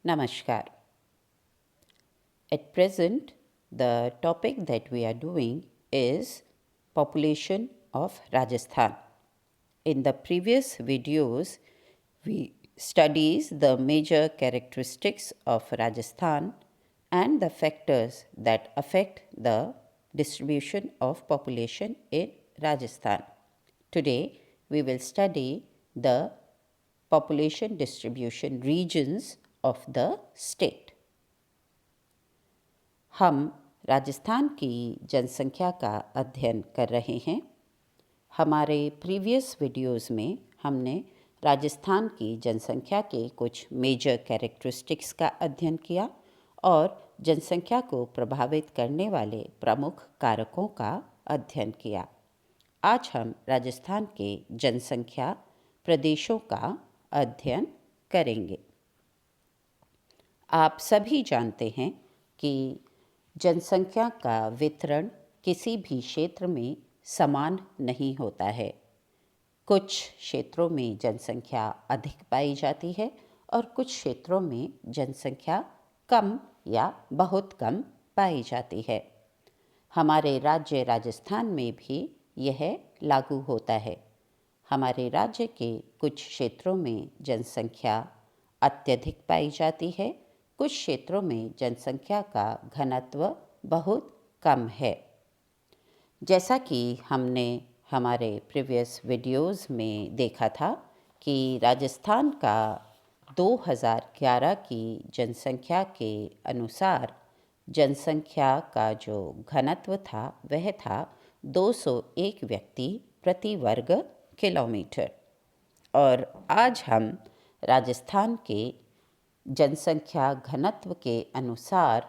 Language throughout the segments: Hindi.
Namaskar. At present, the topic that we are doing is population of Rajasthan. In the previous videos, we studies the major characteristics of Rajasthan and the factors that affect the distribution of population in Rajasthan. Today, we will study the population distribution regions of the state. हम राजस्थान की जनसंख्या का अध्ययन कर रहे हैं। हमारे प्रीवियस वीडियोस में हमने राजस्थान की जनसंख्या के कुछ मेजर कैरेक्टरिस्टिक्स का अध्ययन किया और जनसंख्या को प्रभावित करने वाले प्रमुख कारकों का अध्ययन किया। आज हम राजस्थान के जनसंख्या प्रदेशों का अध्ययन करेंगे। आप सभी जानते हैं कि जनसंख्या का वितरण किसी भी क्षेत्र में समान नहीं होता है। कुछ क्षेत्रों में जनसंख्या अधिक पाई जाती है और कुछ क्षेत्रों में जनसंख्या कम या बहुत कम पाई जाती है। हमारे राज्य राजस्थान में भी यह लागू होता है। हमारे राज्य के कुछ क्षेत्रों में जनसंख्या अत्यधिक पाई जाती है, कुछ क्षेत्रों में जनसंख्या का घनत्व बहुत कम है। जैसा कि हमने हमारे प्रीवियस वीडियोस में देखा था कि राजस्थान का 2011 की जनसंख्या के अनुसार जनसंख्या का जो घनत्व था वह था 201 व्यक्ति प्रति वर्ग किलोमीटर। और आज हम राजस्थान के जनसंख्या घनत्व के अनुसार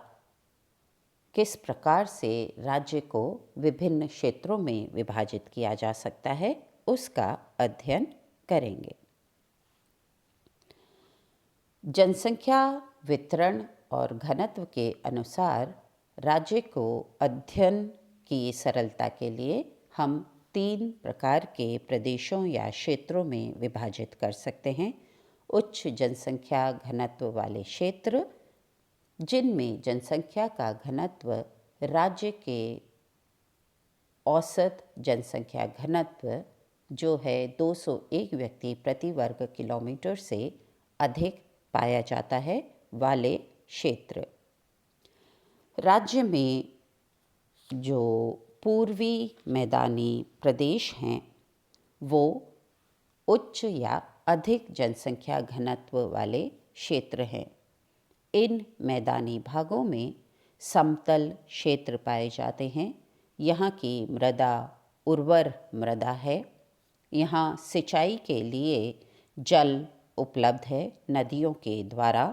किस प्रकार से राज्य को विभिन्न क्षेत्रों में विभाजित किया जा सकता है उसका अध्ययन करेंगे। जनसंख्या वितरण और घनत्व के अनुसार राज्य को अध्ययन की सरलता के लिए हम 3 प्रकार के प्रदेशों या क्षेत्रों में विभाजित कर सकते हैं। उच्च जनसंख्या घनत्व वाले क्षेत्र, जिनमें जनसंख्या का घनत्व राज्य के औसत जनसंख्या घनत्व जो है 201 व्यक्ति प्रति वर्ग किलोमीटर से अधिक पाया जाता है वाले क्षेत्र। राज्य में जो पूर्वी मैदानी प्रदेश हैं वो उच्च या अधिक जनसंख्या घनत्व वाले क्षेत्र हैं। इन मैदानी भागों में समतल क्षेत्र पाए जाते हैं। यहाँ की मृदा उर्वर मृदा है। यहाँ सिंचाई के लिए जल उपलब्ध है नदियों के द्वारा।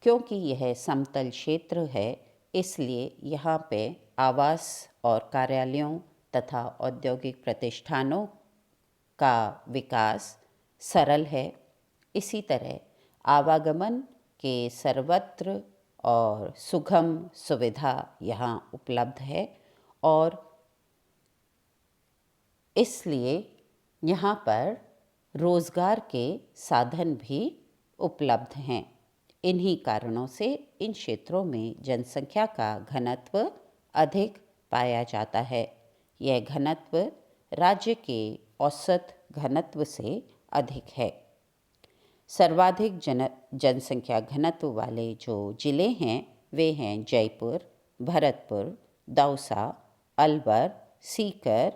क्योंकि यह समतल क्षेत्र है इसलिए यहाँ पे आवास और कार्यालयों तथा औद्योगिक प्रतिष्ठानों का विकास सरल है। इसी तरह आवागमन के सर्वत्र और सुगम सुविधा यहाँ उपलब्ध है और इसलिए यहाँ पर रोज़गार के साधन भी उपलब्ध हैं। इन्हीं कारणों से इन क्षेत्रों में जनसंख्या का घनत्व अधिक पाया जाता है। यह घनत्व राज्य के औसत घनत्व से अधिक है। सर्वाधिक जनसंख्या घनत्व वाले जो जिले हैं वे हैं जयपुर, भरतपुर, दौसा, अलवर, सीकर,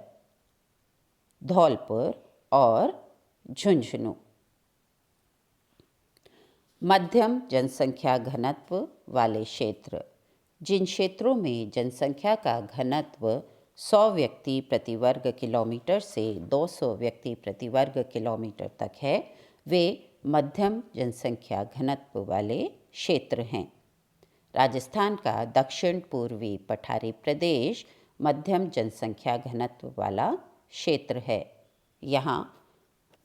धौलपुर और झुंझुनू। मध्यम जनसंख्या घनत्व वाले क्षेत्र, जिन क्षेत्रों में जनसंख्या का घनत्व 100 व्यक्ति प्रति वर्ग किलोमीटर से 200 व्यक्ति प्रति वर्ग किलोमीटर तक है, वे मध्यम जनसंख्या घनत्व वाले क्षेत्र हैं। राजस्थान का दक्षिण पूर्वी पठारी प्रदेश मध्यम जनसंख्या घनत्व वाला क्षेत्र है। यहाँ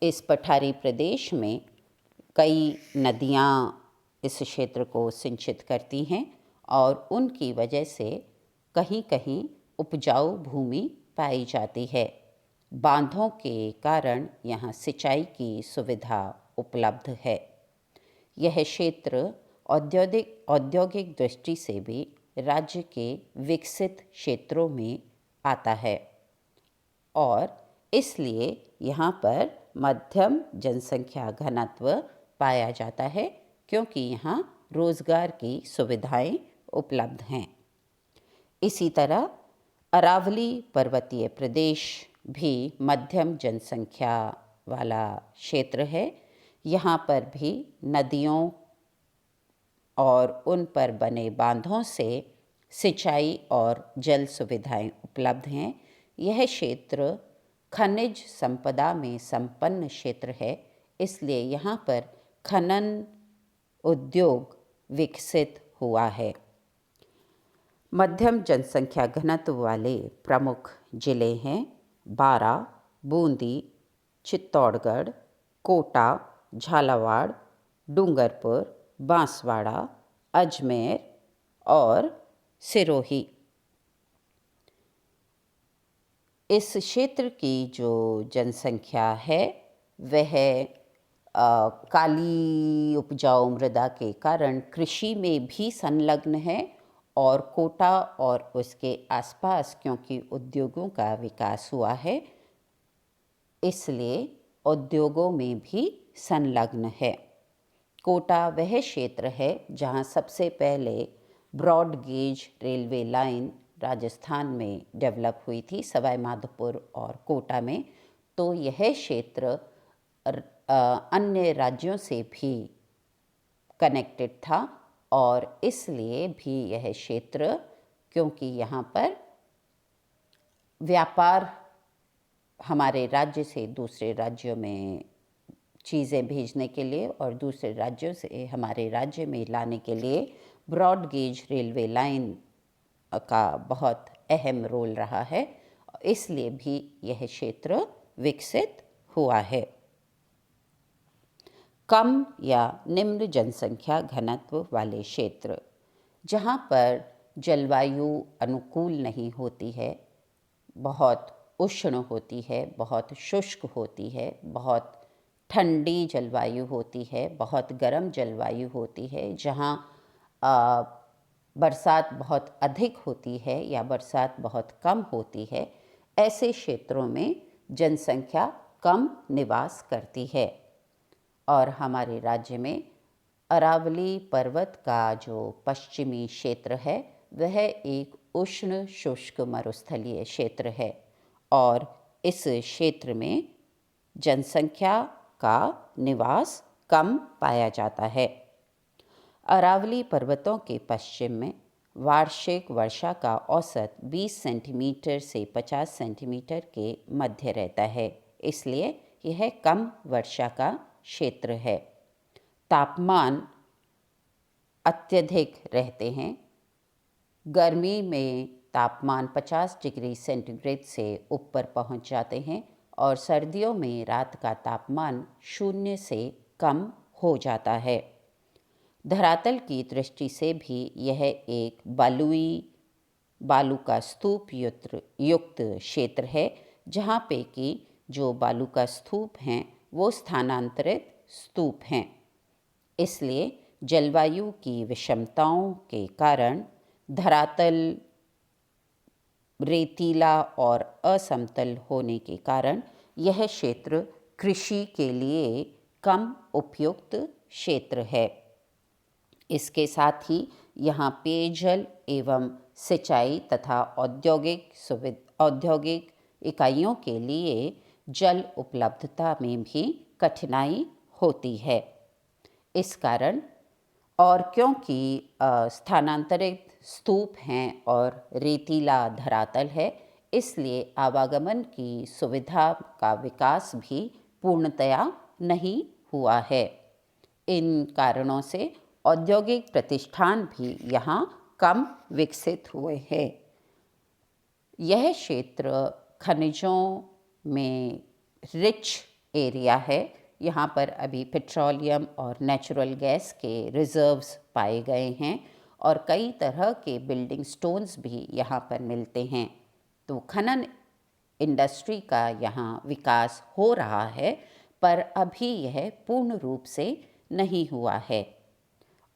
इस पठारी प्रदेश में कई नदियाँ इस क्षेत्र को सिंचित करती हैं और उनकी वजह से कहीं कहीं उपजाऊ भूमि पाई जाती है। बांधों के कारण यहाँ सिंचाई की सुविधा उपलब्ध है। यह क्षेत्र औद्योगिक दृष्टि से भी राज्य के विकसित क्षेत्रों में आता है और इसलिए यहाँ पर मध्यम जनसंख्या घनत्व पाया जाता है क्योंकि यहाँ रोज़गार की सुविधाएं उपलब्ध हैं। इसी तरह अरावली पर्वतीय प्रदेश भी मध्यम जनसंख्या वाला क्षेत्र है। यहाँ पर भी नदियों और उन पर बने बांधों से सिंचाई और जल सुविधाएं उपलब्ध हैं। यह क्षेत्र खनिज संपदा में संपन्न क्षेत्र है, इसलिए यहाँ पर खनन उद्योग विकसित हुआ है। मध्यम जनसंख्या घनत्व वाले प्रमुख जिले हैं बारा, बूंदी, चित्तौड़गढ़, कोटा, झालावाड़, डूंगरपुर, बांसवाड़ा, अजमेर और सिरोही। इस क्षेत्र की जो जनसंख्या है वह काली उपजाऊ मृदा के कारण कृषि में भी संलग्न है और कोटा और उसके आसपास क्योंकि उद्योगों का विकास हुआ है इसलिए उद्योगों में भी संलग्न है। कोटा वह क्षेत्र है जहाँ सबसे पहले broad gauge railway line Rajasthan में डेवलप हुई थी, सवाई माधोपुर और कोटा में। तो यह क्षेत्र अन्य राज्यों से भी कनेक्टेड था और इसलिए भी यह क्षेत्र क्योंकि यहाँ पर व्यापार हमारे राज्य से दूसरे राज्यों में चीज़ें भेजने के लिए और दूसरे राज्यों से हमारे राज्य में लाने के लिए ब्रॉड गेज रेलवे लाइन का बहुत अहम रोल रहा है, इसलिए भी यह क्षेत्र विकसित हुआ है। कम या निम्न जनसंख्या घनत्व वाले क्षेत्र जहाँ पर जलवायु अनुकूल नहीं होती है, बहुत उष्ण होती है, बहुत शुष्क होती है, बहुत ठंडी जलवायु होती है, बहुत गर्म जलवायु होती है, जहाँ बरसात बहुत अधिक होती है या बरसात बहुत कम होती है, ऐसे क्षेत्रों में जनसंख्या कम निवास करती है। और हमारे राज्य में अरावली पर्वत का जो पश्चिमी क्षेत्र है वह एक उष्ण शुष्क मरुस्थलीय क्षेत्र है और इस क्षेत्र में जनसंख्या का निवास कम पाया जाता है। अरावली पर्वतों के पश्चिम में वार्षिक वर्षा का औसत 20 सेंटीमीटर से 50 सेंटीमीटर के मध्य रहता है, इसलिए यह कम वर्षा का क्षेत्र है। तापमान अत्यधिक रहते हैं। गर्मी में तापमान 50 डिग्री सेंटीग्रेड से ऊपर पहुंच जाते हैं और सर्दियों में रात का तापमान 0 से कम हो जाता है। धरातल की दृष्टि से भी यह एक बालू का स्तूप युक्त क्षेत्र है, जहाँ पे कि जो बालू का स्तूप हैं वो स्थानांतरित स्तूप हैं। इसलिए जलवायु की विषमताओं के कारण धरातल रेतीला और असमतल होने के कारण यह क्षेत्र कृषि के लिए कम उपयुक्त क्षेत्र है। इसके साथ ही यहाँ पेयजल एवं सिंचाई तथा औद्योगिक इकाइयों के लिए जल उपलब्धता में भी कठिनाई होती है। इस कारण और क्योंकि स्थानांतरित स्तूप हैं और रेतीला धरातल है, इसलिए आवागमन की सुविधा का विकास भी पूर्णतया नहीं हुआ है। इन कारणों से औद्योगिक प्रतिष्ठान भी यहाँ कम विकसित हुए हैं। यह क्षेत्र खनिजों में रिच एरिया है। यहाँ पर अभी पेट्रोलियम और नेचुरल गैस के रिजर्व्स पाए गए हैं और कई तरह के बिल्डिंग स्टोन्स भी यहाँ पर मिलते हैं। तो खनन इंडस्ट्री का यहाँ विकास हो रहा है, पर अभी यह पूर्ण रूप से नहीं हुआ है।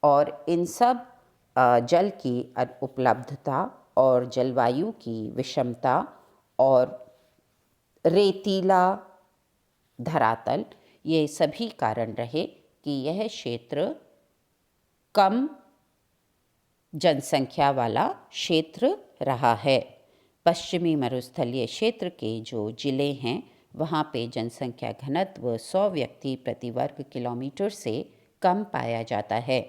और इन सब जल की उपलब्धता और जलवायु की विषमता और रेतीला धरातल, ये सभी कारण रहे कि यह क्षेत्र कम जनसंख्या वाला क्षेत्र रहा है। पश्चिमी मरुस्थलीय क्षेत्र के जो ज़िले हैं वहाँ पे जनसंख्या घनत्व 100 व्यक्ति प्रति वर्ग किलोमीटर से कम पाया जाता है।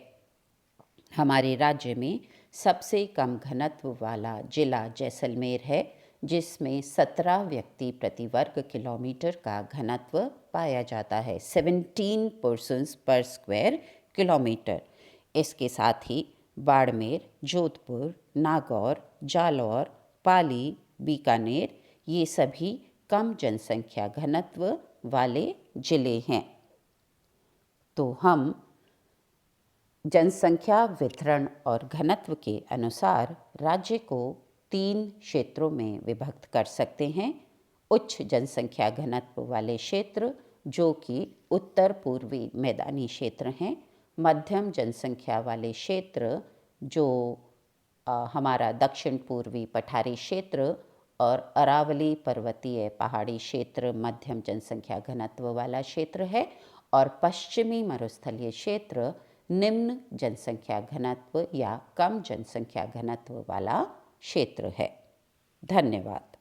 हमारे राज्य में सबसे कम घनत्व वाला जिला जैसलमेर है, जिसमें 17 व्यक्ति प्रति वर्ग किलोमीटर का घनत्व पाया जाता है, 17 पर्सन्स पर स्क्वायर किलोमीटर। इसके साथ ही बाड़मेर, जोधपुर, नागौर, जालौर, पाली, बीकानेर ये सभी कम जनसंख्या घनत्व वाले जिले हैं। तो हम जनसंख्या वितरण और घनत्व के अनुसार राज्य को 3 क्षेत्रों में विभक्त कर सकते हैं। उच्च जनसंख्या घनत्व वाले क्षेत्र जो कि उत्तर पूर्वी मैदानी क्षेत्र हैं, मध्यम जनसंख्या वाले क्षेत्र जो हमारा दक्षिण पूर्वी पठारी क्षेत्र और अरावली पर्वतीय पहाड़ी क्षेत्र मध्यम जनसंख्या घनत्व वाला क्षेत्र है, और पश्चिमी मरुस्थलीय क्षेत्र निम्न जनसंख्या घनत्व या कम जनसंख्या घनत्व वाला क्षेत्र है। धन्यवाद।